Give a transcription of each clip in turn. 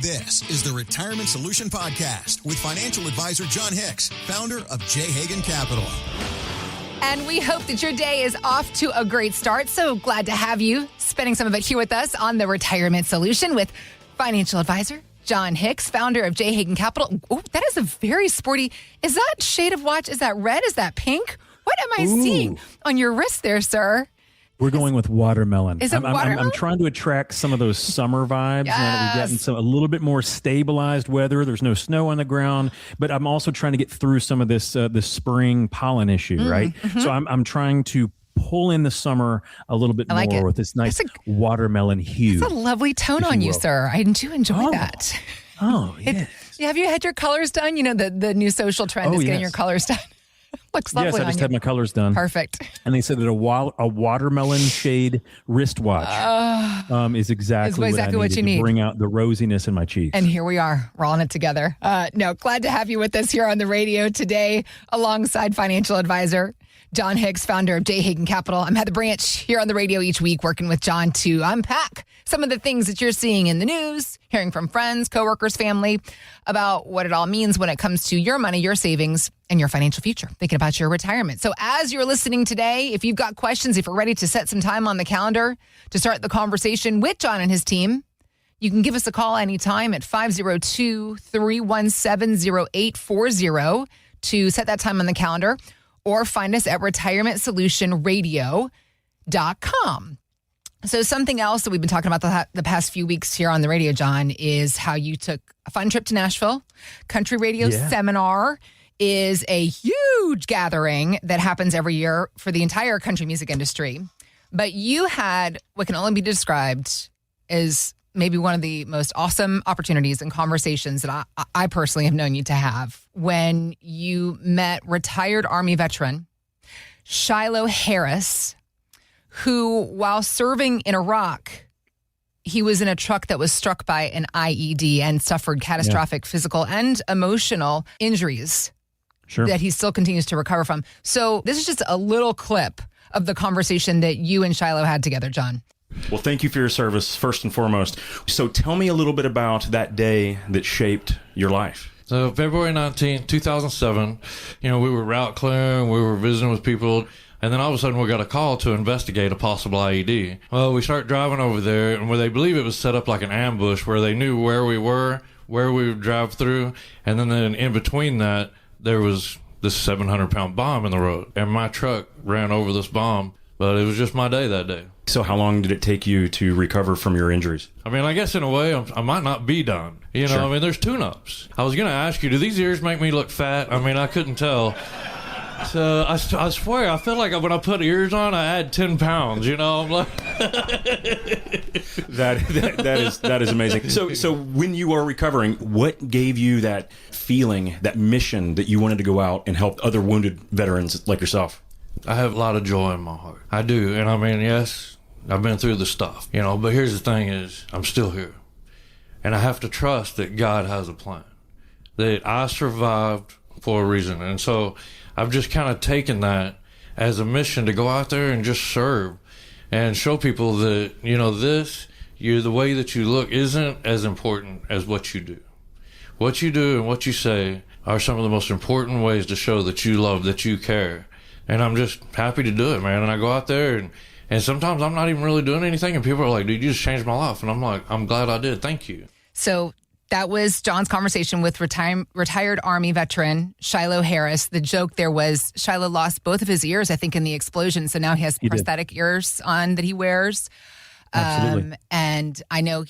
This is the Retirement Solution Podcast with financial advisor Jon Hicks, founder of J. Hagan Capital. And we hope that your day is off to a great start. So glad to have you spending some of it here with us on the Retirement Solution with financial advisor Jon Hicks, founder of J. Hagan Capital. Oh, that is a very sporty. Is that shade of watch? Is that red? Is that pink? What am I seeing on your wrist there, sir? We're going with watermelon. Is it watermelon? I'm trying to attract some of those summer vibes. Yes. Now that we've gotten a little bit more stabilized weather. There's no snow on the ground, but I'm also trying to get through some of this spring pollen issue, right? Mm-hmm. So I'm trying to pull in the summer a little bit more with this nice watermelon hue. It's a lovely tone on you, sir. I do enjoy that. Oh, yes. Have you had your colors done? You know, the new social trend is getting your colors done. Looks lovely. Yes, I just had my colors done. Perfect. And they said that a watermelon shade wristwatch is exactly what you need to bring out the rosiness in my cheeks. And here we are. We're all in it together. Glad to have you with us here on the radio today alongside financial advisor Jon Hicks, founder of J. Hagan Capital. I'm Heather Branch here on the radio each week working with Jon to unpack some of the things that you're seeing in the news, hearing from friends, coworkers, family about what it all means when it comes to your money, your savings, and your financial future, thinking about your retirement. So as you're listening today, if you've got questions, if you're ready to set some time on the calendar to start the conversation with Jon and his team, you can give us a call anytime at 502-317-0840 to set that time on the calendar, or find us at retirementsolutionradio.com. So something else that we've been talking about the past few weeks here on the radio, Jon, is how you took a fun trip to Nashville. Country Radio Seminar is a huge gathering that happens every year for the entire country music industry. But you had what can only be described as maybe one of the most awesome opportunities and conversations that I personally have known you to have when you met retired Army veteran Shiloh Harris, who, while serving in Iraq, he was in a truck that was struck by an IED and suffered catastrophic physical and emotional injuries that he still continues to recover from. So this is just a little clip of the conversation that you and Shiloh had together, Jon. Well, thank you for your service, first and foremost. So tell me a little bit about that day that shaped your life. So February 19th, 2007, we were route clearing, we were visiting with people, and then all of a sudden we got a call to investigate a possible IED. Well, we start driving over there, and where they believe it was set up like an ambush, where they knew where we were, where we would drive through, and then in between that, there was this 700-pound bomb in the road, and my truck ran over this bomb, but it was just my day that day. So how long did it take you to recover from your injuries? I guess in a way, I might not be done. There's tune-ups. I was going to ask you, do these ears make me look fat? I couldn't tell. So I swear, I feel like when I put ears on, I add 10 pounds, I'm like... that is amazing. So when you are recovering, what gave you that feeling, that mission that you wanted to go out and help other wounded veterans like yourself? I have a lot of joy in my heart. I do. And yes, I've been through the stuff, but here's the thing is, I'm still here. And I have to trust that God has a plan, that I survived for a reason. And so I've just kind of taken that as a mission to go out there and just serve and show people that, the way that you look isn't as important as what you do. What you do and what you say are some of the most important ways to show that you love, that you care. And I'm just happy to do it, man. And I go out there and sometimes I'm not even really doing anything. And people are like, dude, you just changed my life. And I'm like, I'm glad I did. Thank you. So that was Jon's conversation with retired Army veteran Shiloh Harris. The joke there was Shiloh lost both of his ears, I think, in the explosion. So now he has prosthetic ears on that he wears. Absolutely. And I know...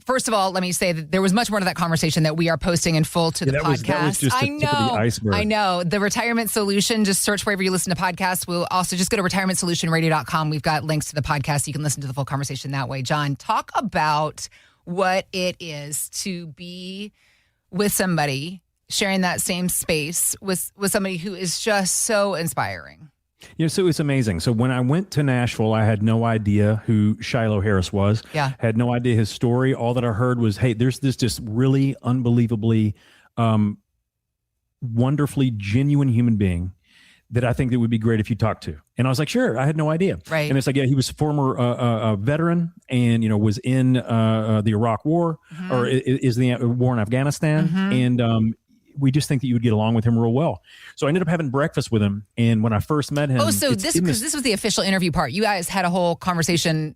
First of all, let me say that there was much more to that conversation that we are posting in full to the podcast. That was just the tip of the iceberg. I know. The Retirement Solution, just search wherever you listen to podcasts. We'll also just go to retirementsolutionradio.com. We've got links to the podcast. You can listen to the full conversation that way. Jon, talk about what it is to be with somebody, sharing that same space with somebody who is just so inspiring. So it's amazing. So when I went to Nashville, I had no idea who Shiloh Harris was. Yeah. Had no idea his story. All that I heard was, hey, there's this just really unbelievably, wonderfully genuine human being that I think that would be great if you talked to. And I was like, sure, I had no idea. Right. And it's like, yeah, he was a former veteran and, was in the Iraq War or is the war in Afghanistan. And we just think that you would get along with him real well. So I ended up having breakfast with him. And when I first met him. Oh, so this was the official interview part. You guys had a whole conversation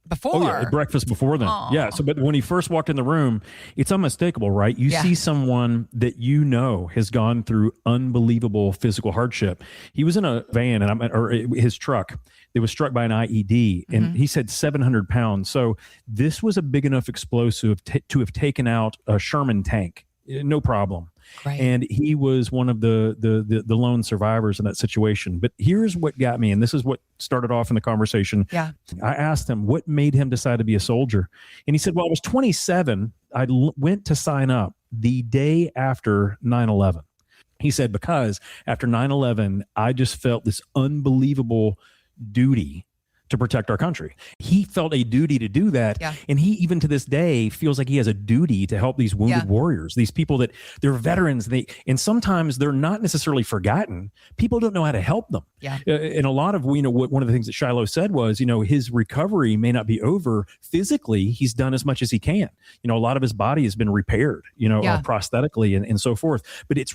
before. Oh, yeah, breakfast before then. Aww. Yeah. So, but when he first walked in the room, it's unmistakable, right? You see someone that has gone through unbelievable physical hardship. He was in a van or his truck that was struck by an IED, and he said 700 pounds. So this was a big enough explosive to have taken out a Sherman tank. No problem. Right. And he was one of the lone survivors in that situation. But here's what got me, and this is what started off in the conversation. Yeah. I asked him what made him decide to be a soldier. And he said, well, I was 27. I went to sign up the day after 9/11. He said, because after 9/11, I just felt this unbelievable duty to protect our country. He felt a duty to do that. Yeah. And he, even to this day, feels like he has a duty to help these wounded warriors, these people that they're veterans. And sometimes they're not necessarily forgotten. People don't know how to help them. Yeah. And a lot of, one of the things that Shiloh said was, his recovery may not be over physically. He's done as much as he can. A lot of his body has been repaired, prosthetically and so forth. But it's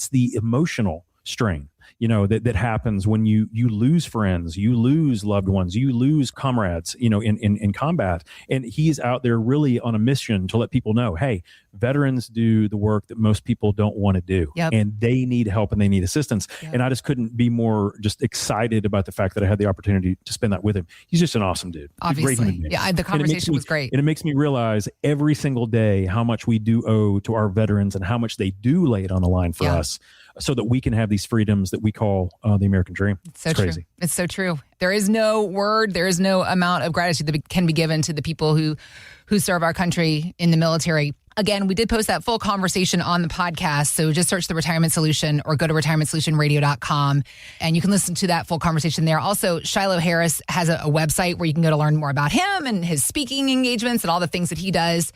the emotional strain, that happens when you lose friends, you lose loved ones, you lose comrades, in combat. And he's out there really on a mission to let people know, hey, veterans do the work that most people don't want to do. Yep. And they need help and they need assistance. Yep. And I just couldn't be more just excited about the fact that I had the opportunity to spend that with him. He's just an awesome dude. Obviously. Yeah, the conversation was great. And it makes me realize every single day how much we do owe to our veterans and how much they do lay it on the line for us, so that we can have these freedoms that we call the American dream. It's crazy. It's so true. There is no amount of gratitude that can be given to the people who serve our country in the military. Again, we did post that full conversation on the podcast. So just search The Retirement Solution or go to retirementsolutionradio.com and you can listen to that full conversation there. Also, Shiloh Harris has a website where you can go to learn more about him and his speaking engagements and all the things that he does.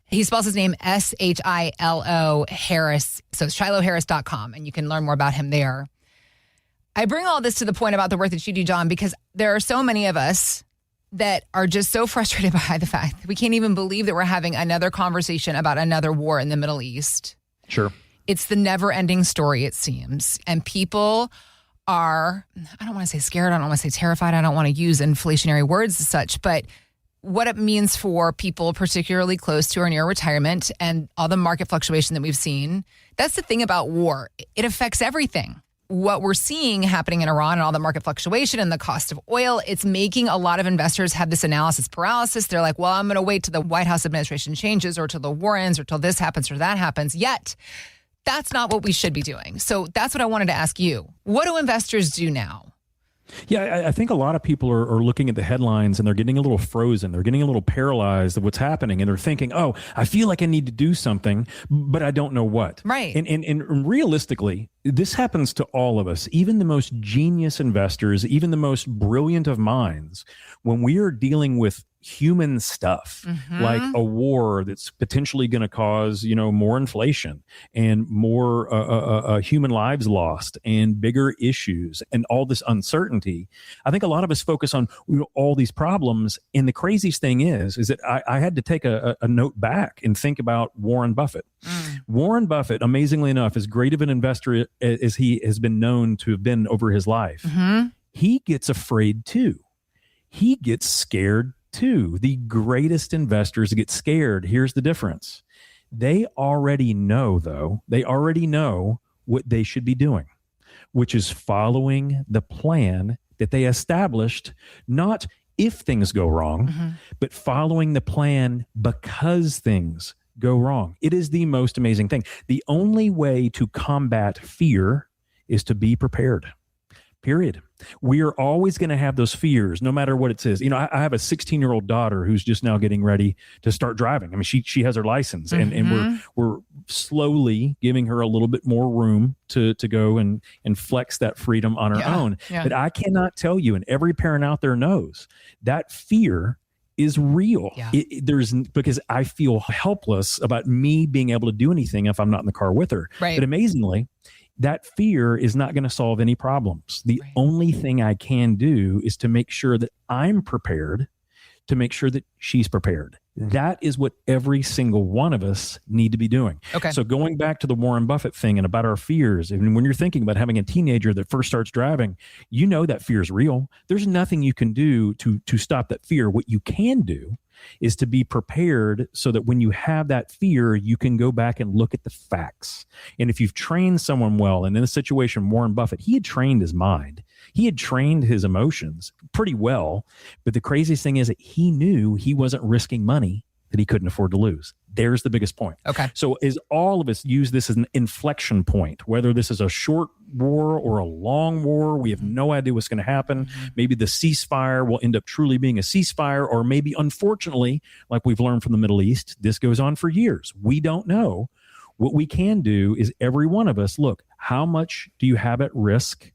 He spells his name Shilo Harris. So it's shilohharris.com, and you can learn more about him there. I bring all this to the point about the work that you do, Jon, because there are so many of us that are just so frustrated by the fact that we can't even believe that we're having another conversation about another war in the Middle East. Sure. It's the never-ending story, it seems. And people are, I don't want to say scared, I don't want to say terrified, I don't want to use inflationary words as such, but what it means for people particularly close to or near retirement and all the market fluctuation that we've seen. That's the thing about war. It affects everything. What we're seeing happening in Iran and all the market fluctuation and the cost of oil, it's making a lot of investors have this analysis paralysis. They're like, well, I'm going to wait till the White House administration changes or till the war ends or till this happens or that happens. Yet, that's not what we should be doing. So that's what I wanted to ask you. What do investors do now? Yeah, I think a lot of people are looking at the headlines and they're getting a little frozen. They're getting a little paralyzed of what's happening. And they're thinking, oh, I feel like I need to do something, but I don't know what. Right. And realistically, this happens to all of us, even the most genius investors, even the most brilliant of minds. When we are dealing with human stuff, like a war that's potentially going to cause, more inflation and more human lives lost and bigger issues and all this uncertainty, I think a lot of us focus on all these problems. And the craziest thing is that I had to take a note back and think about Warren Buffett. Warren Buffett, amazingly enough, as great of an investor as he has been known to have been over his life, he gets afraid too. He gets scared too. The greatest investors get scared. Here's the difference. They already know, though, what they should be doing, which is following the plan that they established, not if things go wrong, but following the plan because things go wrong. It is the most amazing thing. The only way to combat fear is to be prepared. Period. We are always going to have those fears, no matter what it says. I have a 16-year-old daughter who's just now getting ready to start driving. I mean, she has her license, and we're slowly giving her a little bit more room to go and flex that freedom on her own. Yeah. But I cannot tell you, and every parent out there knows, that fear is real. Yeah. Because I feel helpless about me being able to do anything if I'm not in the car with her. Right. But amazingly, that fear is not going to solve any problems. The only thing I can do is to make sure that I'm prepared, to make sure that she's prepared. That is what every single one of us need to be doing. Okay. So going back to the Warren Buffett thing and about our fears, and when you're thinking about having a teenager that first starts driving, you know that fear is real. There's nothing you can do to stop that fear. What you can do is to be prepared so that when you have that fear, you can go back and look at the facts. And if you've trained someone well, and in this situation, Warren Buffett, he had trained his mind. He had trained his emotions pretty well. But the craziest thing is that he knew he wasn't risking money that he couldn't afford to lose. There's the biggest point. Okay. So as all of us use this as an inflection point, whether this is a short war or a long war, we have no idea what's going to happen. Maybe the ceasefire will end up truly being a ceasefire, or maybe, unfortunately, like we've learned from the Middle East, this goes on for years. We don't know. What we can do is every one of us, look, how much do you have at risk?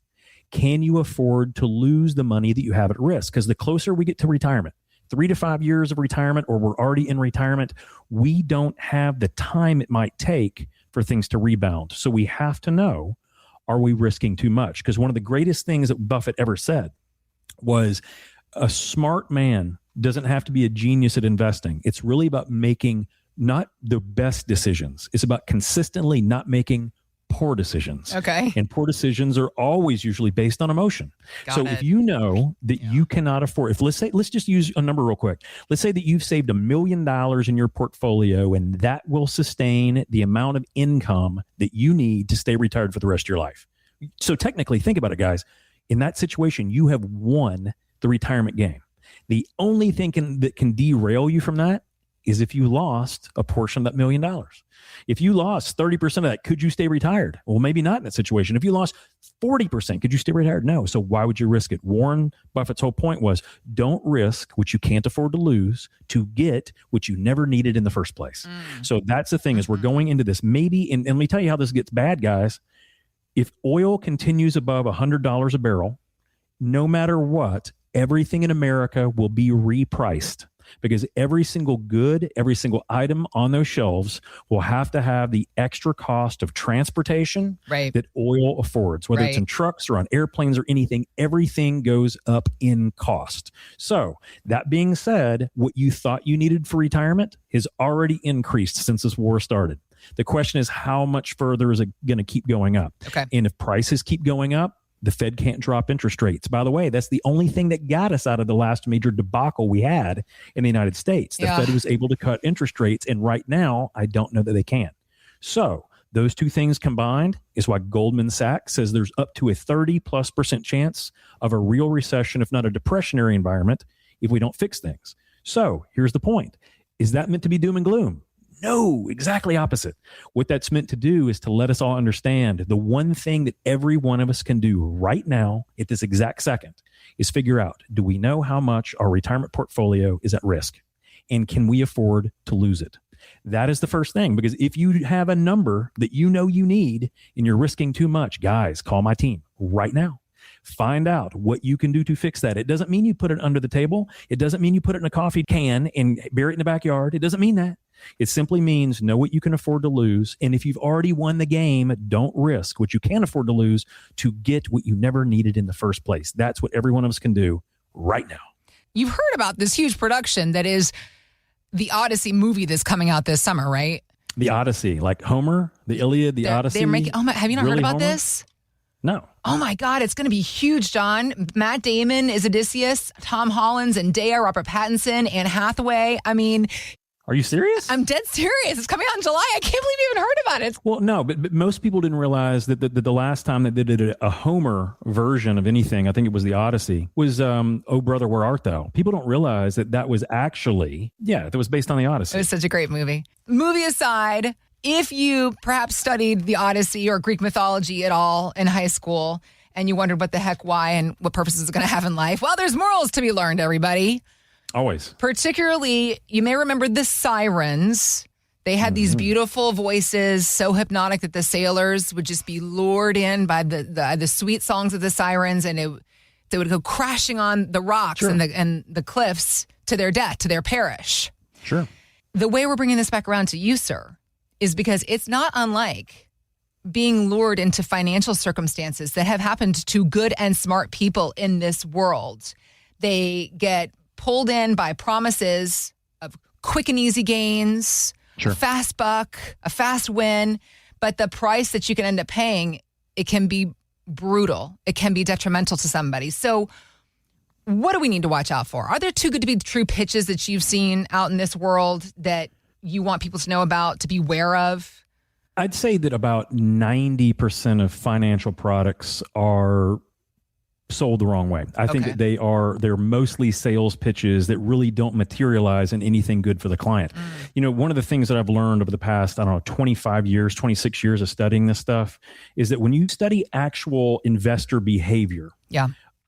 Can you afford to lose the money that you have at risk? Because the closer we get to retirement, 3 to 5 years of retirement, or we're already in retirement, we don't have the time it might take for things to rebound. So we have to know, are we risking too much? Because one of the greatest things that Buffett ever said was, a smart man doesn't have to be a genius at investing. It's really about making not the best decisions. It's about consistently not making poor decisions. Okay. And poor decisions are always usually based on emotion. Got it. If you know that you cannot afford, let's just use a number real quick. Let's say that you've saved $1 million in your portfolio, and that will sustain the amount of income that you need to stay retired for the rest of your life. So technically, think about it, guys. In that situation, you have won the retirement game. The only thing that can derail you from that is if you lost a portion of that $1 million. If you lost 30% of that, could you stay retired? Well, maybe not in that situation. If you lost 40%, could you stay retired? No. So why would you risk it? Warren Buffett's whole point was, don't risk what you can't afford to lose to get what you never needed in the first place. So that's the thing, is we're going into this maybe, and let me tell you how this gets bad, guys. If oil continues above $100 a barrel, no matter what, everything in America will be repriced. Because every single good, every single item on those shelves will have to have the extra cost of transportation that oil affords, whether it's in trucks or on airplanes or anything. Everything goes up in cost. So that being said, what you thought you needed for retirement has already increased since this war started. The question is, how much further is it going to keep going up? Okay. And if prices keep going up, the Fed can't drop interest rates. By the way, that's the only thing that got us out of the last major debacle we had in the United States. The Fed was able to cut interest rates, and right now, I don't know that they can. So those two things combined is why Goldman Sachs says there's up to a 30+% chance of a real recession, if not a depressionary environment, if we don't fix things. So here's the point. Is that meant to be doom and gloom? No, exactly opposite. What that's meant to do is to let us all understand the one thing that every one of us can do right now at this exact second is figure out, do we know how much our retirement portfolio is at risk? And can we afford to lose it? That is the first thing, because if you have a number that you know you need and you're risking too much, guys, call my team right now. Find out what you can do to fix that. It doesn't mean you put it under the table. It doesn't mean you put it in a coffee can and bury it in the backyard. It doesn't mean that. It simply means know what you can afford to lose. And if you've already won the game, don't risk what you can afford to lose to get what you never needed in the first place. That's what every one of us can do right now. You've heard about this huge production that is the Odyssey movie that's coming out this summer, right? The Odyssey, like Homer, the Iliad, the Odyssey. They're making. Have you not heard about Homer? this? No. Oh my God, it's going to be huge, John. Matt Damon is Odysseus, Tom Holland's Zendaya, Robert Pattinson, Anne Hathaway. I mean, are you serious? I'm dead serious. It's coming out in July. I can't believe you even heard about it. Well, no, but most people didn't realize that the last time that they did a Homer version of anything, I think it was the Odyssey, was Oh Brother, Where Art Thou? People don't realize that was actually, that was based on the Odyssey. It was such a great movie. Movie aside, if you perhaps studied the Odyssey or Greek mythology at all in high school and you wondered what the heck, why, and what purposes it's going to have in life, well, there's morals to be learned, everybody. Always. Particularly, you may remember the sirens. They had these beautiful voices, so hypnotic that the sailors would just be lured in by the sweet songs of the sirens, and they would go crashing on the rocks and the cliffs to their death, to their perish. Sure. The way we're bringing this back around to you, sir, is because it's not unlike being lured into financial circumstances that have happened to good and smart people in this world. They get pulled in by promises of quick and easy gains, a fast buck, a fast win, but the price that you can end up paying, it can be brutal. It can be detrimental to somebody. So what do we need to watch out for? Are there too good to be true pitches that you've seen out in this world that you want people to know about, to be aware of? I'd say that about 90% of financial products are sold the wrong way. I think that they're mostly sales pitches that really don't materialize in anything good for the client. You know, one of the things that I've learned over the past, 25 years, 26 years of studying this stuff is that when you study actual investor behavior,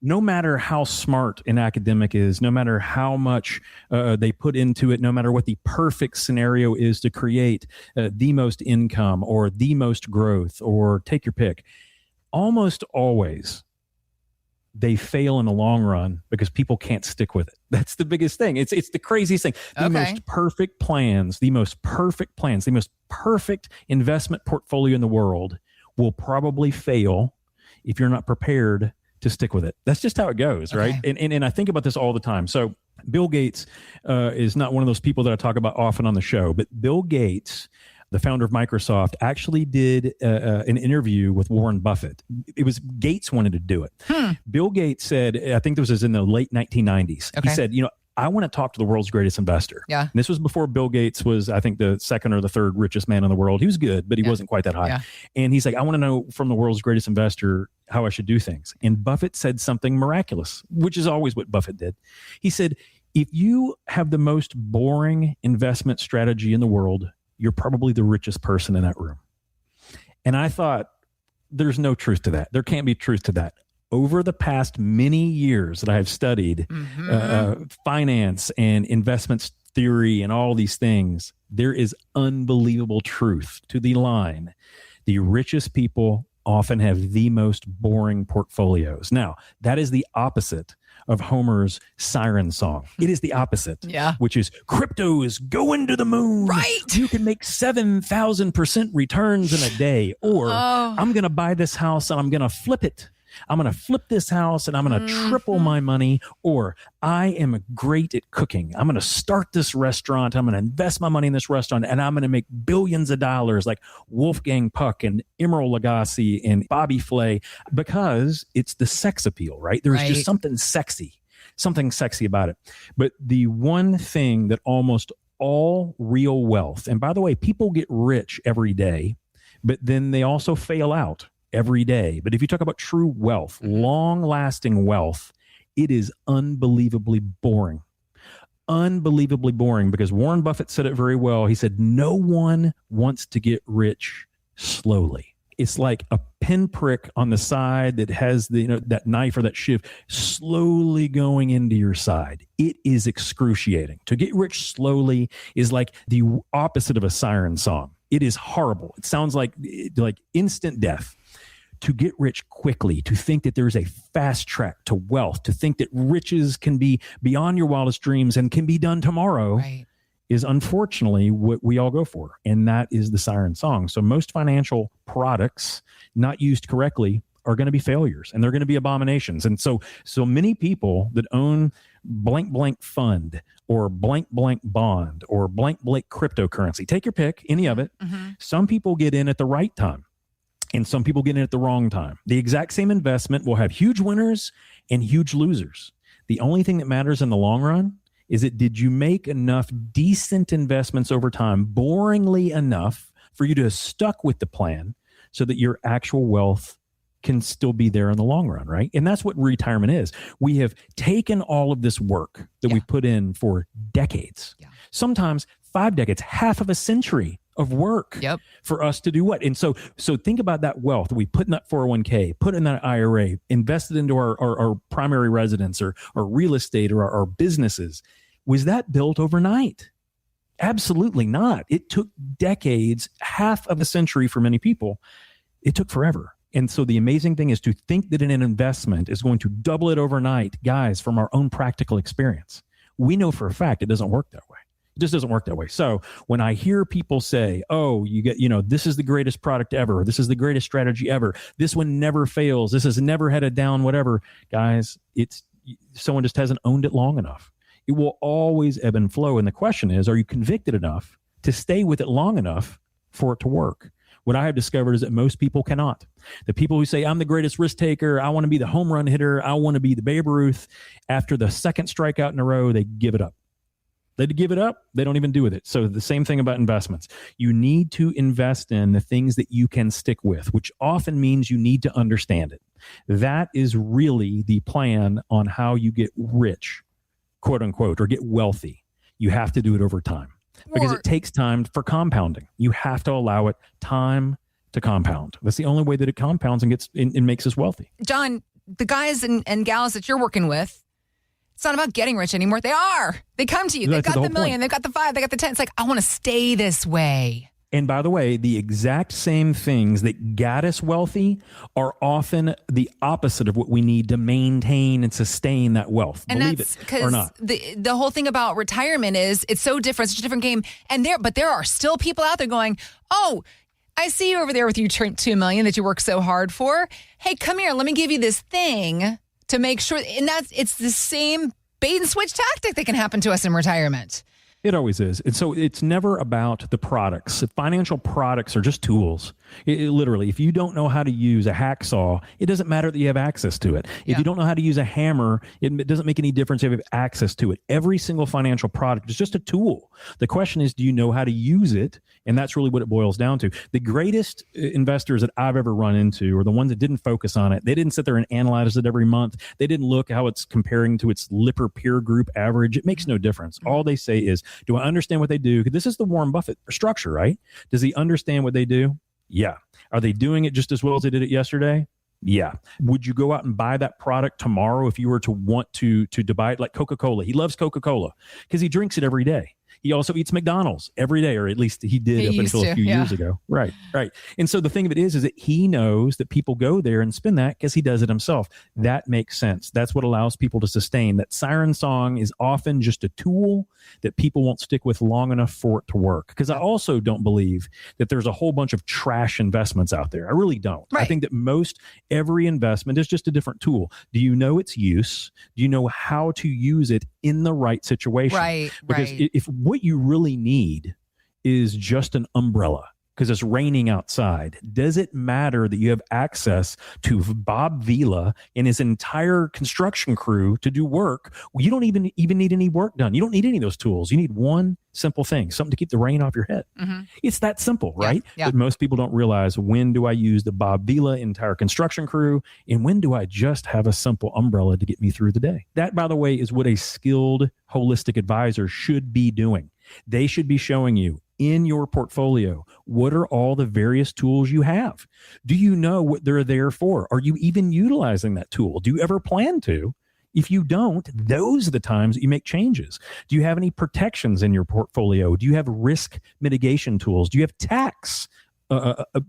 no matter how smart an academic is, no matter how much they put into it, no matter what the perfect scenario is to create the most income or the most growth, or take your pick, almost always they fail in the long run because people can't stick with it. That's the biggest thing. It's the craziest thing. The most perfect plans, the most perfect investment portfolio in the world will probably fail if you're not prepared to stick with it. That's just how it goes, right? And I think about this all the time. So Bill Gates is not one of those people that I talk about often on the show, but Bill Gates, the founder of Microsoft, actually did an interview with Warren Buffett. It was Gates wanted to do it. Bill Gates said, I think this was in the late 1990s. He said, I want to talk to the world's greatest investor. And this was before Bill Gates was, I think, the second or the third richest man in the world. He was good, but he wasn't quite that high. And he's like, I want to know from the world's greatest investor how I should do things. And Buffett said something miraculous, which is always what Buffett did. He said, if you have the most boring investment strategy in the world, you're probably the richest person in that room. And I thought, there's no truth to that. There can't be truth to that. Over the past many years that I have studied finance and investments theory and all these things, there is unbelievable truth to the line. The richest people often have the most boring portfolios. Now, that is the opposite of Homer's siren song. It is the opposite, which is crypto is going to the moon. Right. You can make 7,000% returns in a day. Or I'm going to buy this house and I'm going to flip it. I'm going to flip this house and I'm going to triple my money. Or I am great at cooking. I'm going to start this restaurant. I'm going to invest my money in this restaurant and I'm going to make billions of dollars like Wolfgang Puck and Emeril Lagasse and Bobby Flay, because it's the sex appeal, right? There's just something sexy about it. But the one thing that almost all real wealth, and by the way, people get rich every day, but then they also fail out every day. But if you talk about true wealth, long-lasting wealth, it is unbelievably boring. Unbelievably boring, because Warren Buffett said it very well. He said, no one wants to get rich slowly. It's like a pinprick on the side that has the, that knife or that shiv slowly going into your side. It is excruciating. To get rich slowly is like the opposite of a siren song. It is horrible. It sounds like instant death. To get rich quickly, to think that there's a fast track to wealth, to think that riches can be beyond your wildest dreams and can be done tomorrow, is unfortunately what we all go for. And that is the siren song. So most financial products not used correctly are going to be failures and they're going to be abominations. And so many people that own blank blank fund or blank blank bond or blank blank cryptocurrency, take your pick, any of it. Some people get in at the right time. And some people get in at the wrong time. The exact same investment will have huge winners and huge losers. The only thing that matters in the long run is that did you make enough decent investments over time, boringly enough for you to have stuck with the plan so that your actual wealth can still be there in the long run, right? And that's what retirement is. We have taken all of this work that we've put in for decades, sometimes 5 decades, half of a century of work for us to do what? And so think about that wealth that we put in that 401k, put in that IRA, invested into our primary residence or real estate or our businesses. Was that built overnight? Absolutely not. It took decades, half of a century for many people. It took forever. And so the amazing thing is to think that an investment is going to double it overnight. Guys, from our own practical experience, we know for a fact it doesn't work that way. It just doesn't work that way. So when I hear people say, oh, you get, this is the greatest product ever. This is the greatest strategy ever. This one never fails. This has never had a down, whatever. Guys, someone just hasn't owned it long enough. It will always ebb and flow. And the question is, are you convicted enough to stay with it long enough for it to work? What I have discovered is that most people cannot. The people who say, I'm the greatest risk taker, I want to be the home run hitter, I want to be the Babe Ruth, after the second strikeout in a row, they give it up. They give it up. They don't even do with it. So the same thing about investments. You need to invest in the things that you can stick with, which often means you need to understand it. That is really the plan on how you get rich, quote unquote, or get wealthy. You have to do it over time. Because it takes time for compounding. You have to allow it time to compound. That's the only way that it compounds and makes us wealthy. Jon, the guys and gals that you're working with, it's not about getting rich anymore. They are. They come to you. They've got the $1 million. They've got the $5 million. They got the $10 million. It's like, I want to stay this way. And by the way, the exact same things that got us wealthy are often the opposite of what we need to maintain and sustain that wealth. And believe that's it or not. The whole thing about retirement is it's so different. It's such a different game. But there are still people out there going, oh, I see you over there with your $2 million that you work so hard for. Hey, come here. Let me give you this thing to make sure. And it's the same bait and switch tactic that can happen to us in retirement. It always is. And so it's never about the products. Financial products are just tools. Literally, if you don't know how to use a hacksaw, it doesn't matter that you have access to it. If you don't know how to use a hammer, it doesn't make any difference if you have access to it. Every single financial product is just a tool. The question is, do you know how to use it? And that's really what it boils down to. The greatest investors that I've ever run into are the ones that didn't focus on it. They didn't sit there and analyze it every month. They didn't look how it's comparing to its Lipper peer group average. It makes no difference. All they say is, do I understand what they do? This is the Warren Buffett structure, right? Does he understand what they do? Yeah. Are they doing it just as well as they did it yesterday? Yeah. Would you go out and buy that product tomorrow if you were to want to buy it, like Coca-Cola? He loves Coca-Cola because he drinks it every day. He also eats McDonald's every day, or at least he did up until a few years ago. Right. And so the thing of it is that he knows that people go there and spend that because he does it himself. That makes sense. That's what allows people to sustain. That siren song is often just a tool that people won't stick with long enough for it to work. Because I also don't believe that there's a whole bunch of trash investments out there. I really don't. Right. I think that every investment is just a different tool. Do you know its use? Do you know how to use it in the right situation? Right. Because if what you really need is just an umbrella because it's raining outside, does it matter that you have access to Bob Vila and his entire construction crew to do work? Well, you don't even need any work done. You don't need any of those tools. You need one simple thing, something to keep the rain off your head. Mm-hmm. It's that simple, right? Yeah. But most people don't realize, when do I use the Bob Vila entire construction crew, and when do I just have a simple umbrella to get me through the day? That, by the way, is what a skilled holistic advisor should be doing. They should be showing you in your portfolio, what are all the various tools you have? Do you know what they're there for? Are you even utilizing that tool? Do you ever plan to? If you don't, those are the times that you make changes. Do you have any protections in your portfolio? Do you have risk mitigation tools? Do you have tax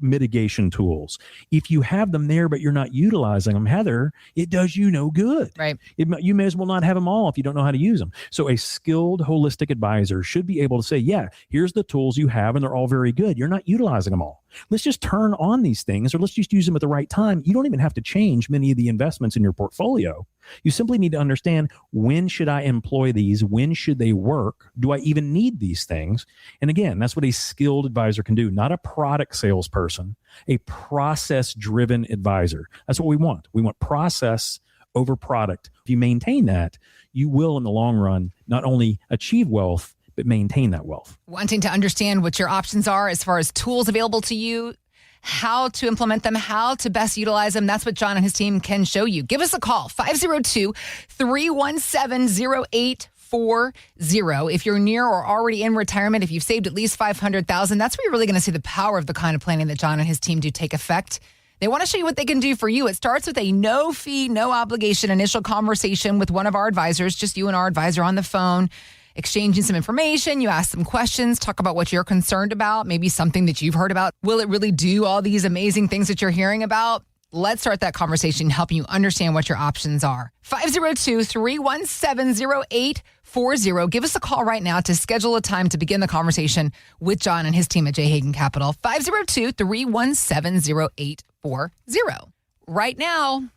mitigation tools? If you have them there, but you're not utilizing them, Heather, it does you no good. Right. You may as well not have them all if you don't know how to use them. So a skilled holistic advisor should be able to say, yeah, here's the tools you have, and they're all very good. You're not utilizing them all. Let's just turn on these things, or let's just use them at the right time. You don't even have to change many of the investments in your portfolio. You simply need to understand, when should I employ these? When should they work? Do I even need these things? And again, that's what a skilled advisor can do, not a product salesperson, a process-driven advisor. That's what we want. We want process over product. If you maintain that, you will, in the long run, not only achieve wealth, but maintain that wealth. Wanting to understand what your options are as far as tools available to you, how to implement them, how to best utilize them, that's what Jon and his team can show you. Give us a call, 502-317-0840. If you're near or already in retirement, if you've saved at least $500,000, that's where you're really going to see the power of the kind of planning that Jon and his team do take effect. They want to show you what they can do for you. It starts with a no fee, no obligation initial conversation with one of our advisors, just you and our advisor on the phone, exchanging some information. You ask some questions, talk about what you're concerned about, maybe something that you've heard about. Will it really do all these amazing things that you're hearing about? Let's start that conversation, helping you understand what your options are. 502-317-0840. Give us a call right now to schedule a time to begin the conversation with Jon and his team at J. Hayden Capital. 502-317-0840. Right now,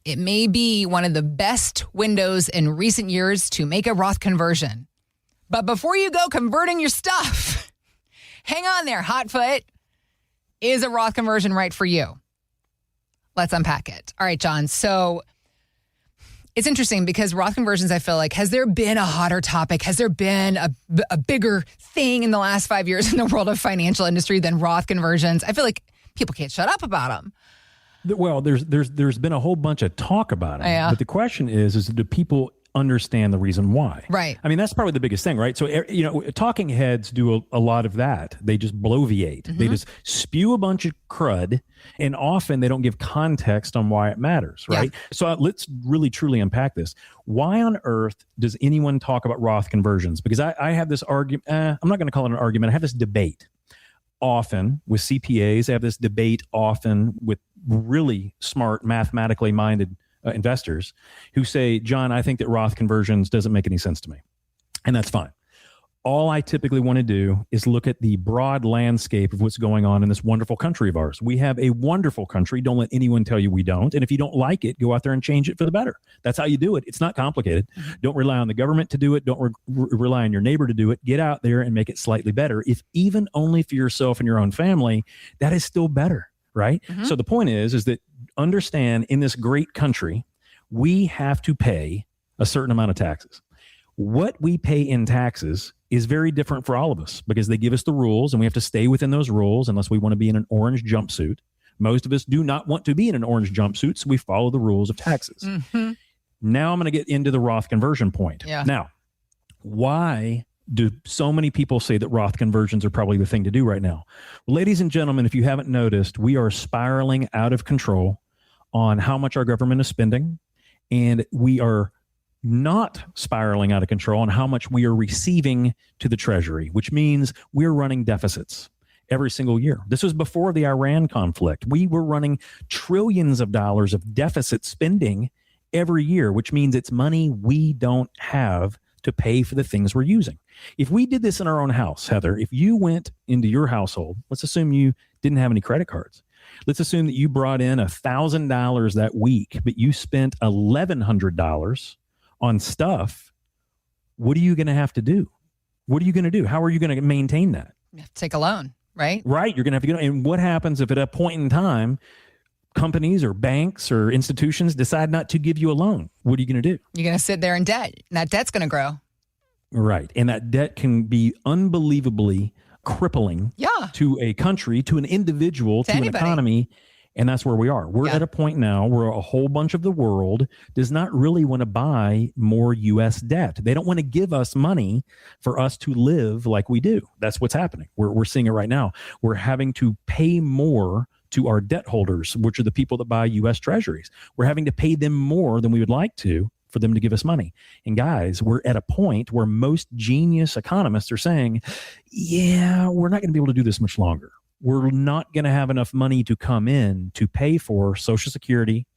it may be one of the best windows in recent years to make a Roth conversion. But before you go converting your stuff, hang on there, Hotfoot. Is a Roth conversion right for you? Let's unpack it. All right, Jon. So it's interesting because Roth conversions, I feel like, has there been a hotter topic? Has there been a bigger thing in the last 5 years in the world of financial industry than Roth conversions? I feel like people can't shut up about them. Well, there's been a whole bunch of talk about it. Yeah. But the question is do people understand the reason why? Right. I mean, that's probably the biggest thing, right? So, talking heads do a lot of that. They just bloviate. They just spew a bunch of crud, and often they don't give context on why it matters, right? Yeah. So let's really, truly unpack this. Why on earth does anyone talk about Roth conversions? Because I have this argument, I'm not going to call it an argument. I have this debate often with CPAs. I have this debate often with really smart, mathematically minded investors who say, Jon, I think that Roth conversions doesn't make any sense to me. And that's fine. All I typically want to do is look at the broad landscape of what's going on in this wonderful country of ours. We have a wonderful country. Don't let anyone tell you we don't. And if you don't like it, go out there and change it for the better. That's how you do it. It's not complicated. Don't rely on the government to do it. Don't rely on your neighbor to do it. Get out there and make it slightly better. If even only for yourself and your own family, that is still better, right? So the point is that understand in this great country, we have to pay a certain amount of taxes. What we pay in taxes is very different for all of us because they give us the rules and we have to stay within those rules unless we want to be in an orange jumpsuit. Most of us do not want to be in an orange jumpsuit, so we follow the rules of taxes. Now I'm going to get into the Roth conversion point. Yeah. Now, why do so many people say that Roth conversions are probably the thing to do right now? Well, ladies and gentlemen, if you haven't noticed, we are spiraling out of control on how much our government is spending, and we are not spiraling out of control on how much we are receiving to the Treasury, which means we're running deficits every single year. This was before the Iran conflict. We were running trillions of dollars of deficit spending every year, which means it's money we don't have to pay for the things we're using. If we did this in our own house, Heather, if you went into your household, let's assume you didn't have any credit cards. Let's assume that you brought in $1,000 that week, but you spent $1,100 on stuff. What are you going to have to do? What are you going to do? How are you going to maintain that? You have to take a loan, right? Right. You're going to have to get. And what happens if at a point in time, companies or banks or institutions decide not to give you a loan? What are you going to do? You're going to sit there in debt, and that debt's going to grow. Right. And that debt can be unbelievably crippling to a country, to an individual, to an economy. And that's where we are. We're at a point now where a whole bunch of the world does not really want to buy more U.S. debt. They don't want to give us money for us to live like we do. That's what's happening. We're seeing it right now. We're having to pay more to our debt holders, which are the people that buy U.S. treasuries. We're having to pay them more than we would like to for them to give us money. And guys, we're at a point where most genius economists are saying, yeah, we're not going to be able to do this much longer. We're not going to have enough money to come in to pay for Social Security,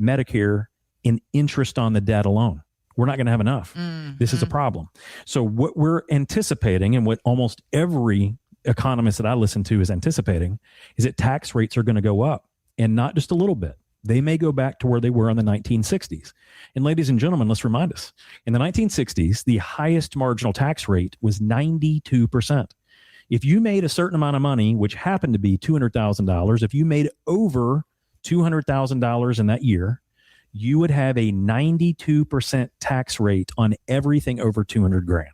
Medicare, and interest on the debt alone. We're not going to have enough. This is a problem. So what we're anticipating, and what almost every economist that I listen to is anticipating, is that tax rates are going to go up, and not just a little bit. They may go back to where they were in the 1960s. And ladies and gentlemen, let's remind us, in the 1960s, the highest marginal tax rate was 92%. If you made a certain amount of money, which happened to be $200,000, if you made over $200,000 in that year, you would have a 92% tax rate on everything over $200,000.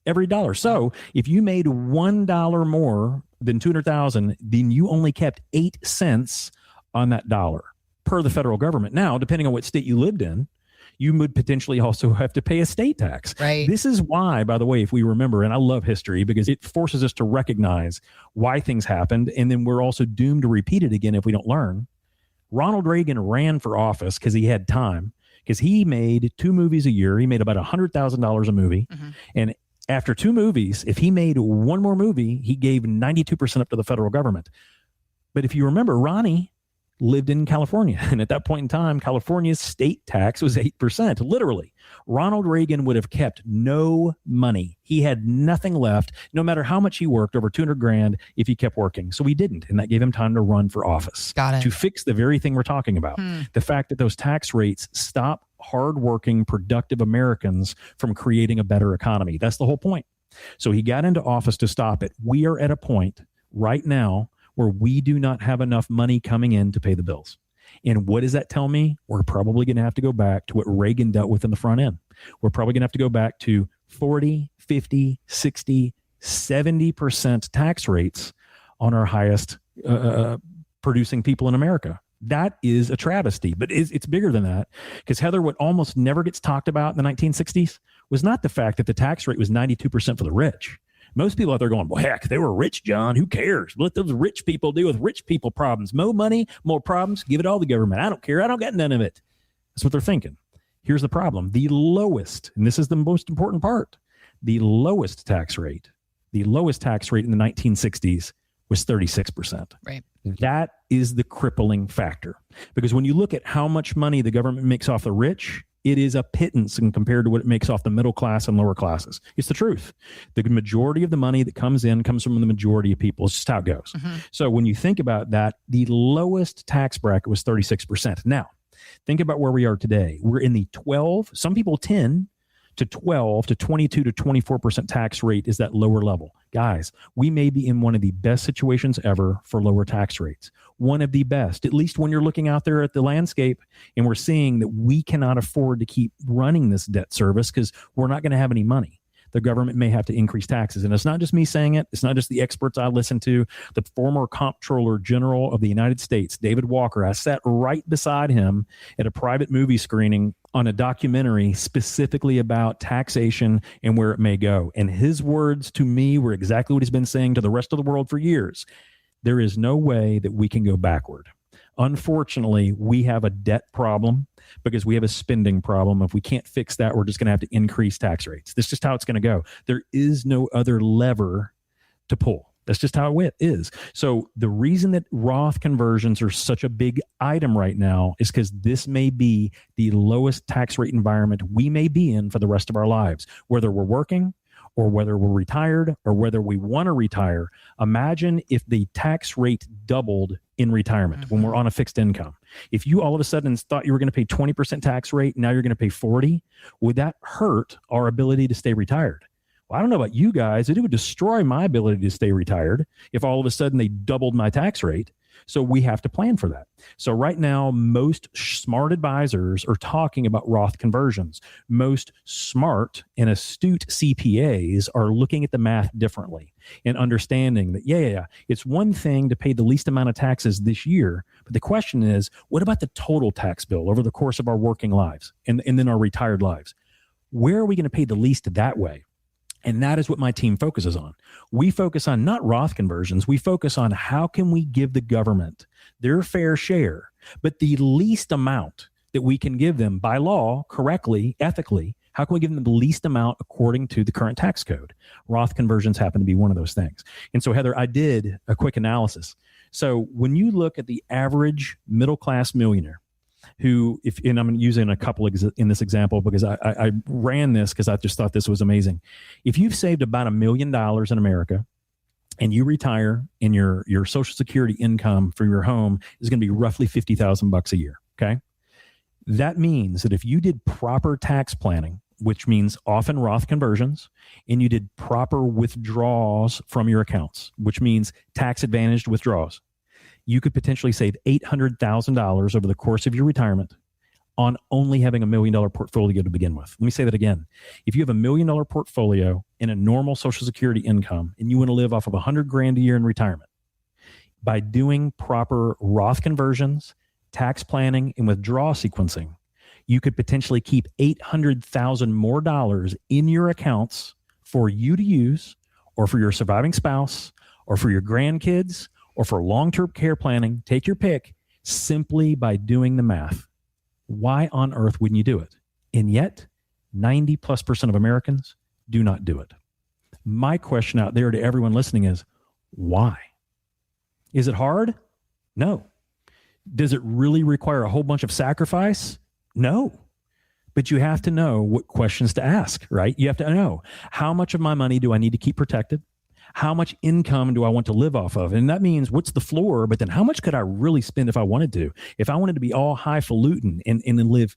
Every dollar. So if you made $1 more than $200,000, then you only kept 8 cents on that dollar per the federal government. Now, depending on what state you lived in, you would potentially also have to pay a state tax. Right. This is why, by the way, if we remember, and I love history because it forces us to recognize why things happened, and then we're also doomed to repeat it again if we don't learn. Ronald Reagan ran for office because he had time, because he made 2 movies a year. He made about $100,000 a movie. And after 2 movies, if he made 1 more movie, he gave 92% up to the federal government. But if you remember, Ronnie lived in California. And at that point in time, California's state tax was 8%. Literally, Ronald Reagan would have kept no money. He had nothing left, no matter how much he worked, over 200 grand if he kept working. So he didn't. And that gave him time to run for office. Got it. To fix the very thing we're talking about. The fact that those tax rates stop hardworking, productive Americans from creating a better economy. That's the whole point. So he got into office to stop it. We are at a point right now where we do not have enough money coming in to pay the bills. And what does that tell me? We're probably going to have to go back to what Reagan dealt with in the front end. We're probably going to have to go back to 40, 50, 60, 70% tax rates on our highest producing people in America. That is a travesty, but it's bigger than that, because Heather, what almost never gets talked about in the 1960s was not the fact that the tax rate was 92% for the rich. Most people out there going, well, heck, they were rich, John. Who cares? Let those rich people deal with rich people problems. More money, more problems. Give it all to the government. I don't care. I don't get none of it. That's what they're thinking. Here's the problem. The lowest, and this is the most important part, the lowest tax rate in the 1960s was 36%. Right. That is the crippling factor. Because when you look at how much money the government makes off the rich, it is a pittance and compared to what it makes off the middle class and lower classes. It's the truth. The majority of the money that comes in comes from the majority of people. It's just how it goes. So when you think about that, the lowest tax bracket was 36%. Now, think about where we are today. We're in the 12, some people 10 to 12 to 22 to 24% tax rate is that lower level. Guys, we may be in one of the best situations ever for lower tax rates. One of the best, at least when you're looking out there at the landscape and we're seeing that we cannot afford to keep running this debt service because we're not going to have any money. The government may have to increase taxes. And it's not just me saying it. It's not just the experts I listen to. The former Comptroller General of the United States, David Walker, I sat right beside him at a private movie screening on a documentary specifically about taxation and where it may go. And his words to me were exactly what he's been saying to the rest of the world for years. There is no way that we can go backward. Unfortunately, we have a debt problem because we have a spending problem. If we can't fix that, we're just going to have to increase tax rates. That's just how it's going to go. There is no other lever to pull. That's just how it is. So the reason that Roth conversions are such a big item right now is because this may be the lowest tax rate environment we may be in for the rest of our lives, whether we're working or whether we're retired or whether we want to retire. Imagine if the tax rate doubled in retirement when we're on a fixed income. If you all of a sudden thought you were going to pay 20% tax rate, now you're going to pay 40, would that hurt our ability to stay retired? Well, I don't know about you guys. It would destroy my ability to stay retired if all of a sudden they doubled my tax rate. So we have to plan for that. So right now, most smart advisors are talking about Roth conversions. Most smart and astute CPAs are looking at the math differently and understanding that, it's one thing to pay the least amount of taxes this year. But the question is, what about the total tax bill over the course of our working lives and then our retired lives? Where are we going to pay the least that way? And that is what my team focuses on. We focus on not Roth conversions. We focus on how can we give the government their fair share, but the least amount that we can give them by law, correctly, ethically. How can we give them the least amount according to the current tax code? Roth conversions happen to be one of those things. And so, Heather, I did a quick analysis. So when you look at the average middle-class millionaire, and I'm using a couple in this example because I ran this because I just thought this was amazing. If you've saved about $1 million in America and you retire and your Social Security income for your home is going to be roughly $50,000 a year, okay? That means that if you did proper tax planning, which means often Roth conversions, and you did proper withdrawals from your accounts, which means tax advantaged withdrawals, you could potentially save $800,000 over the course of your retirement on only having $1 million portfolio to begin with. Let me say that again. If you have $1 million portfolio and a normal Social Security income, and you want to live off of $100,000 a year in retirement, by doing proper Roth conversions, tax planning, and withdrawal sequencing, you could potentially keep $800,000 more dollars in your accounts for you to use, or for your surviving spouse, or for your grandkids, or for long-term care planning. Take your pick, simply by doing the math. Why on earth wouldn't you do it? And yet, 90+% of Americans do not do it. My question out there to everyone listening is, why? Is it hard? No. Does it really require a whole bunch of sacrifice? No. But you have to know what questions to ask, right? You have to know, how much of my money do I need to keep protected? How much income do I want to live off of? And that means, what's the floor? But then how much could I really spend if I wanted to? If I wanted to be all highfalutin and live,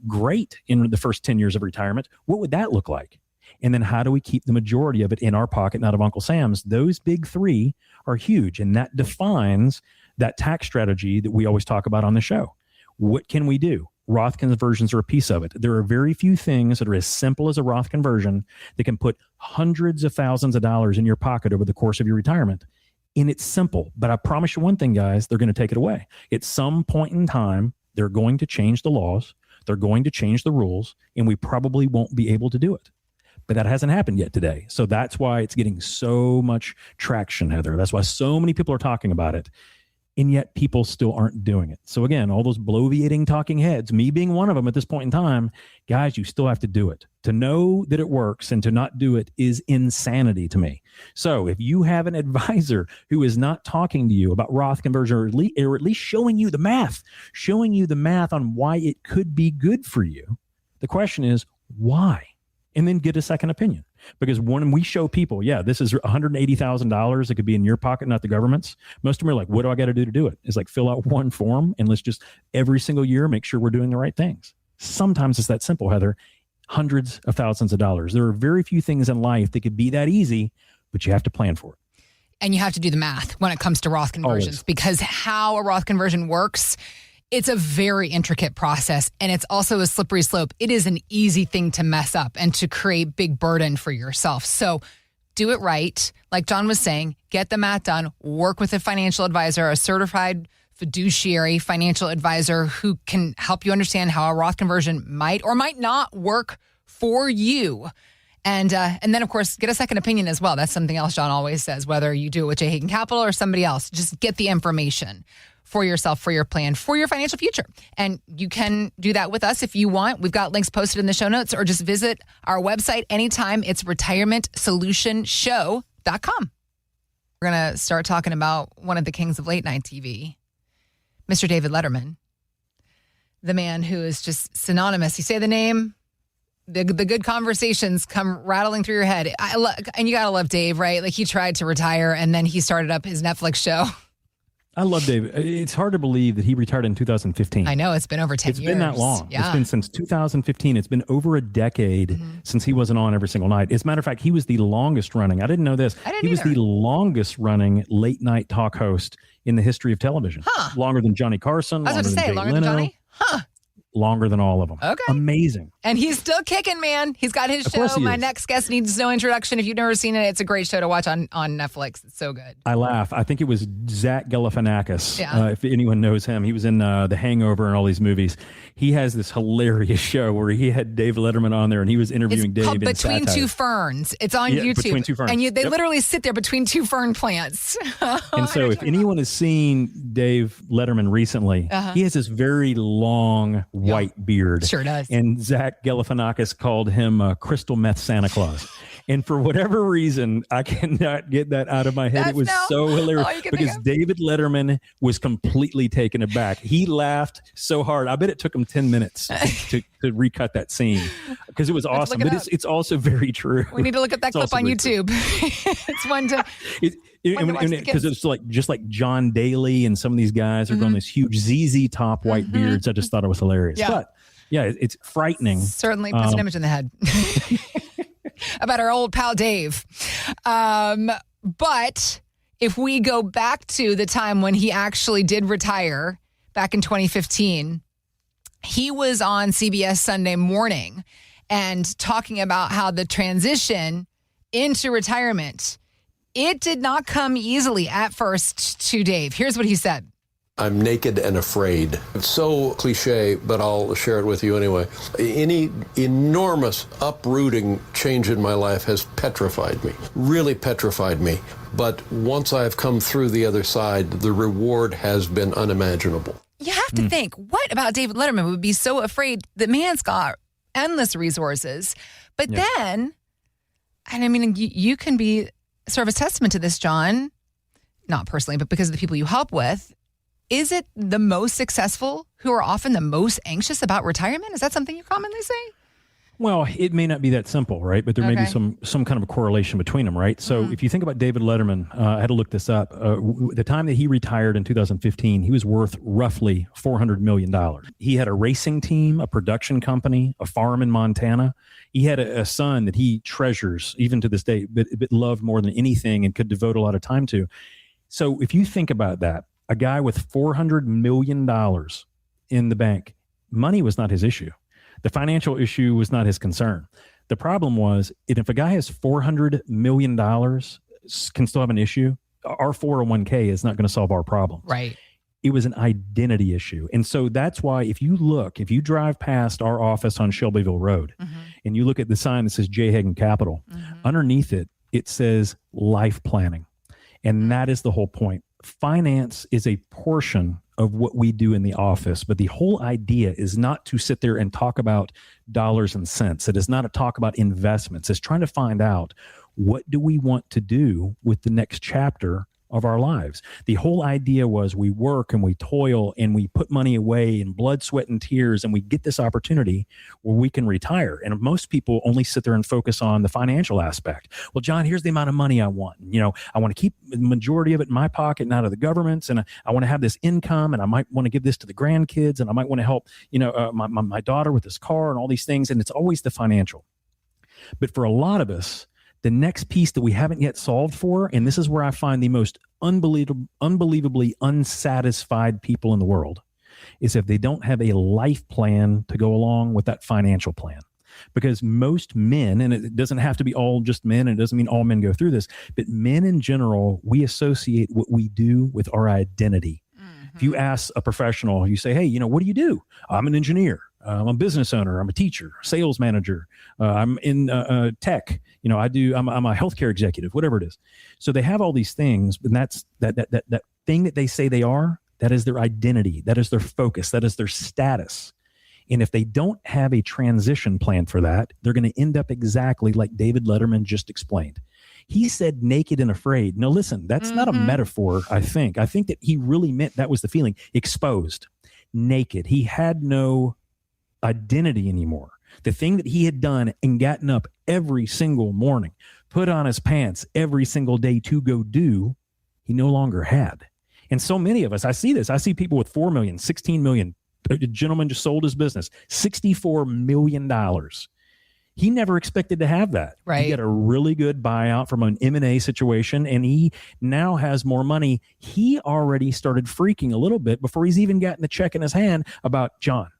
great in the first 10 years of retirement, what would that look like? And then how do we keep the majority of it in our pocket, not of Uncle Sam's? Those big three are huge. And that defines that tax strategy that we always talk about on the show. What can we do? Roth conversions are a piece of it. There are very few things that are as simple as a Roth conversion that can put hundreds of thousands of dollars in your pocket over the course of your retirement. And it's simple, but I promise you one thing, guys, they're going to take it away. At some point in time, they're going to change the laws. They're going to change the rules, and we probably won't be able to do it. But that hasn't happened yet today. So that's why it's getting so much traction, Heather. That's why so many people are talking about it. And yet people still aren't doing it. So again, all those bloviating talking heads, me being one of them at this point in time, guys, you still have to do it. To know that it works and to not do it is insanity to me. So if you have an advisor who is not talking to you about Roth conversion, or at least showing you the math on why it could be good for you, the question is, why? And then get a second opinion. Because when we show people, this is $180,000 that could be in your pocket, not the government's. Most of them are like, what do I got to do it? It's like, fill out one form and let's just every single year make sure we're doing the right things. Sometimes it's that simple, Heather. Hundreds of thousands of dollars. There are very few things in life that could be that easy, but you have to plan for it. And you have to do the math when it comes to Roth conversions. Always. Because how a Roth conversion works, it's a very intricate process, and it's also a slippery slope. It is an easy thing to mess up and to create big burden for yourself. So do it right. Like Jon was saying, get the math done, work with a financial advisor, a certified fiduciary financial advisor who can help you understand how a Roth conversion might or might not work for you. And then, of course, get a second opinion as well. That's something else Jon always says, whether you do it with J. Hagan Capital or somebody else. Just get the information for yourself, for your plan, for your financial future. And you can do that with us if you want. We've got links posted in the show notes, or just visit our website anytime. It's retirementsolutionshow.com. We're going to start talking about one of the kings of late night TV, Mr. David Letterman, the man who is just synonymous. You say the name, the good conversations come rattling through your head. And you got to love Dave, right? Like, he tried to retire and then he started up his Netflix show. I love Dave. It's hard to believe that he retired in 2015. I know. It's been over 10 years. It's been that long. Yeah. It's been since 2015. It's been over a decade since he wasn't on every single night. As a matter of fact, he was the longest running. I didn't know this. He was the longest running late night talk host in the history of television. Longer than Johnny Carson. I was about to say, longer than Johnny? Longer than all of them. Okay. Amazing. And he's still kicking, man. He's got his show. My next guest needs no introduction. If you've never seen it, it's a great show to watch on Netflix. It's so good. I laugh. I think it was Zach Galifianakis. If anyone knows him, he was in The Hangover and all these movies. He has this hilarious show where he had Dave Letterman on there and he was interviewing Dave. Called Between Two Ferns. It's on YouTube. Between Two Ferns. And they literally sit there between two fern plants. And so if anyone has seen Dave Letterman recently, he has this very long white beard. Sure does. And Zach Galifianakis called him Crystal Meth Santa Claus. And for whatever reason, I cannot get that out of my head. It was so hilarious because David Letterman was completely taken aback. He laughed so hard. I bet it took him 10 minutes to recut that scene because it was awesome. But it's also very true. We need to look at that clip on YouTube. It's one to... Because it's just like John Daly and some of these guys are growing this huge ZZ Top white beards. I just thought it was hilarious. Yeah. But it's frightening. Certainly puts an image in the head about our old pal Dave. But if we go back to the time when he actually did retire back in 2015, he was on CBS Sunday Morning and talking about how the transition into retirement, it did not come easily at first to Dave. Here's what he said. I'm naked and afraid. It's so cliche, but I'll share it with you anyway. Any enormous uprooting change in my life has petrified me, really petrified me. But once I've come through the other side, the reward has been unimaginable. You have to think, what about David Letterman would be so afraid? The man's got endless resources. But then, and I mean, you can be sort of a testament to this, Jon, not personally, but because of the people you help with. is it the most successful who are often the most anxious about retirement? Is that something you commonly say? Well, it may not be that simple, right? But there may be some kind of a correlation between them, right? So if you think about David Letterman, I had to look this up. The time that he retired in 2015, he was worth roughly $400 million. He had a racing team, a production company, a farm in Montana. He had a son that he treasures even to this day, but loved more than anything and could devote a lot of time to. So if you think about that, a guy with $400 million in the bank, money was not his issue. The financial issue was not his concern. The problem was, if a guy has $400 million, can still have an issue, our 401k is not going to solve our problems. Right. It was an identity issue. And so that's why if you drive past our office on Shelbyville Road and you look at the sign that says J. Hagan Capital, underneath it, it says life planning. And that is the whole point. Finance is a portion of what we do in the office, but the whole idea is not to sit there and talk about dollars and cents. It is not to talk about investments. It's trying to find out, what do we want to do with the next chapter of our lives? The whole idea was we work and we toil and we put money away in blood, sweat, and tears, and we get this opportunity where we can retire. And most people only sit there and focus on the financial aspect. Well, John, here's the amount of money I want. I want to keep the majority of it in my pocket and out of the government's, and I want to have this income, and I might want to give this to the grandkids, and I might want to help, my daughter with this car and all these things. And it's always the financial. But for a lot of us, the next piece that we haven't yet solved for, and this is where I find the most unbelievably unsatisfied people in the world, is if they don't have a life plan to go along with that financial plan. Because most men, and it doesn't have to be all just men, and it doesn't mean all men go through this, but men in general, we associate what we do with our identity. If you ask a professional, you say, hey, what do you do? I'm an engineer. I'm a business owner. I'm a teacher, sales manager. I'm in tech. I'm a healthcare executive, whatever it is. So they have all these things, and that's that thing that they say they are. That is their identity. That is their focus. That is their status. And if they don't have a transition plan for that, they're going to end up exactly like David Letterman just explained. He said naked and afraid. Now, listen, that's not a metaphor, I think. I think that he really meant that was the feeling. Exposed, naked. He had no identity anymore. The thing that he had done and gotten up every single morning, put on his pants every single day to go do, he no longer had. And so many of us, I see this. I see people with 4 million, 16 million. A gentleman just sold his business, $64 million. He never expected to have that. Right. He got a really good buyout from an M&A situation, and he now has more money. He already started freaking a little bit before he's even gotten the check in his hand about, John,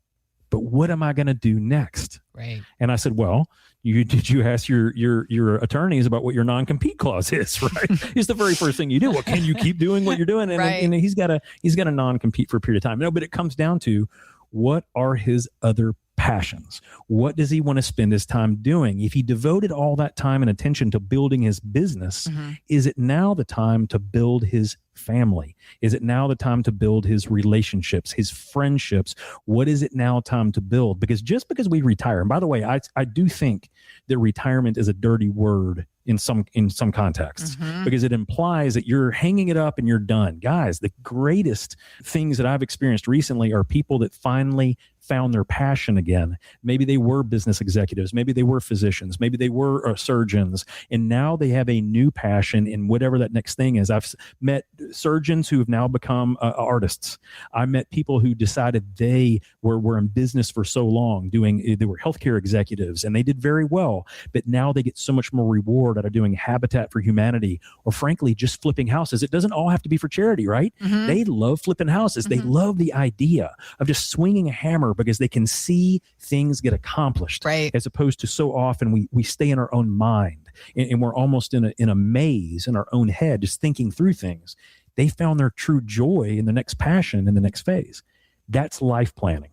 but what am I going to do next? Right. And I said, well, did you ask your attorneys about what your non-compete clause is, right? It's the very first thing you do. Well, can you keep doing what you're doing? And, right. and he's got a non-compete for a period of time. No, but it comes down to, what are his other passions? What does he want to spend his time doing? If he devoted all that time and attention to building his business, is it now the time to build his family? Is it now the time to build his relationships, his friendships? What is it now time to build? Because just because we retire, and by the way, I do think that retirement is a dirty word in some contexts, because it implies that you're hanging it up and you're done. Guys, the greatest things that I've experienced recently are people that finally found their passion again. Maybe they were business executives. Maybe they were physicians. Maybe they were surgeons. And now they have a new passion in whatever that next thing is. I've met surgeons who have now become artists. I met people who decided they were in business for so long they were healthcare executives, and they did very well. But now they get so much more reward out of doing Habitat for Humanity, or frankly, just flipping houses. It doesn't all have to be for charity, right? They love flipping houses. They love the idea of just swinging a hammer because they can see things get accomplished, right? As opposed to so often we stay in our own mind and we're almost in a maze in our own head, just thinking through things. They found their true joy in the next passion in the next phase. That's life planning.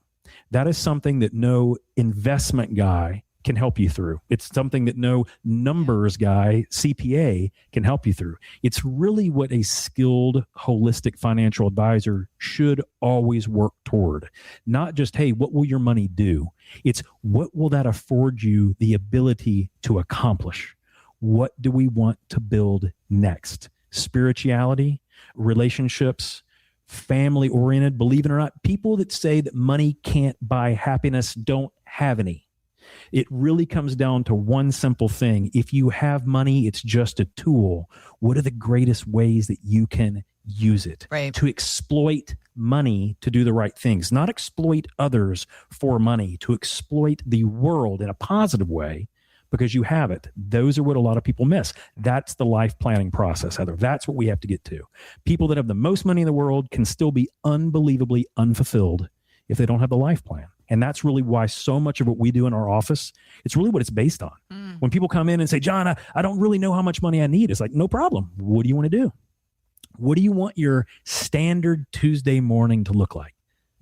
That is something that no investment guy can help you through. It's something that no numbers guy, CPA, can help you through. It's really what a skilled, holistic financial advisor should always work toward. Not just, hey, what will your money do? It's, what will that afford you the ability to accomplish? What do we want to build next? Spirituality, relationships, family oriented. Believe it or not, people that say that money can't buy happiness don't have any. It really comes down to one simple thing. If you have money, it's just a tool. What are the greatest ways that you can use it? Right. To exploit money to do the right things, not exploit others for money, to exploit the world in a positive way because you have it. Those are what a lot of people miss. That's the life planning process, Heather. That's what we have to get to. People that have the most money in the world can still be unbelievably unfulfilled if they don't have the life plan. And that's really why so much of what we do in our office, it's really what it's based on. When people come in and say, John, I don't really know how much money I need. It's like, no problem. What do you want to do? What do you want your standard Tuesday morning to look like?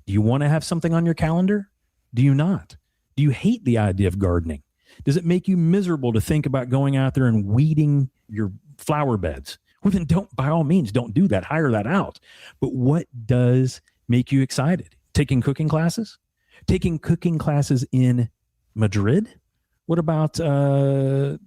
Do you want to have something on your calendar? Do you not? Do you hate the idea of gardening? Does it make you miserable to think about going out there and weeding your flower beds? Well, then by all means, don't do that. Hire that out. But what does make you excited? Taking cooking classes? Taking cooking classes in Madrid? What about the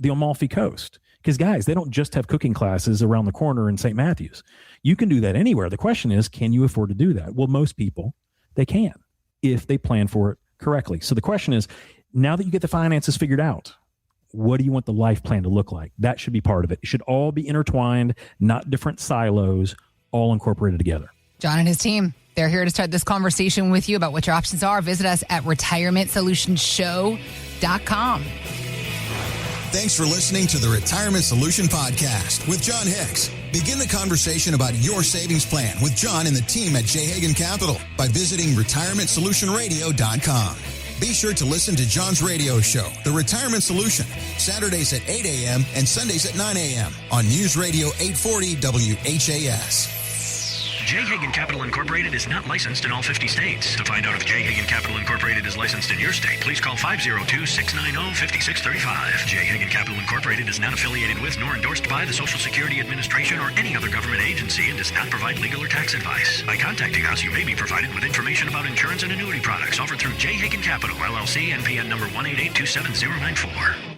Amalfi Coast? Because guys, they don't just have cooking classes around the corner in St. Matthews. You can do that anywhere. The question is, can you afford to do that? Well, most people, they can if they plan for it correctly. So the question is, now that you get the finances figured out, what do you want the life plan to look like? That should be part of it. It should all be intertwined, not different silos, all incorporated together. John and his team, they're here to start this conversation with you about what your options are. Visit us at retirementsolutionshow.com. Thanks for listening to the Retirement Solution Podcast with Jon Hicks. Begin the conversation about your savings plan with John and the team at J. Hagan Capital by visiting retirementsolutionradio.com. Be sure to listen to John's radio show, The Retirement Solution, Saturdays at 8 a.m. and Sundays at 9 a.m. on News Radio 840 WHAS. J. Hagan Capital Incorporated is not licensed in all 50 states. To find out if J. Hagan Capital Incorporated is licensed in your state, please call 502-690-5635. J. Hagan Capital Incorporated is not affiliated with nor endorsed by the Social Security Administration or any other government agency and does not provide legal or tax advice. By contacting us, you may be provided with information about insurance and annuity products offered through J. Hagan Capital, LLC, NPN number 1882794.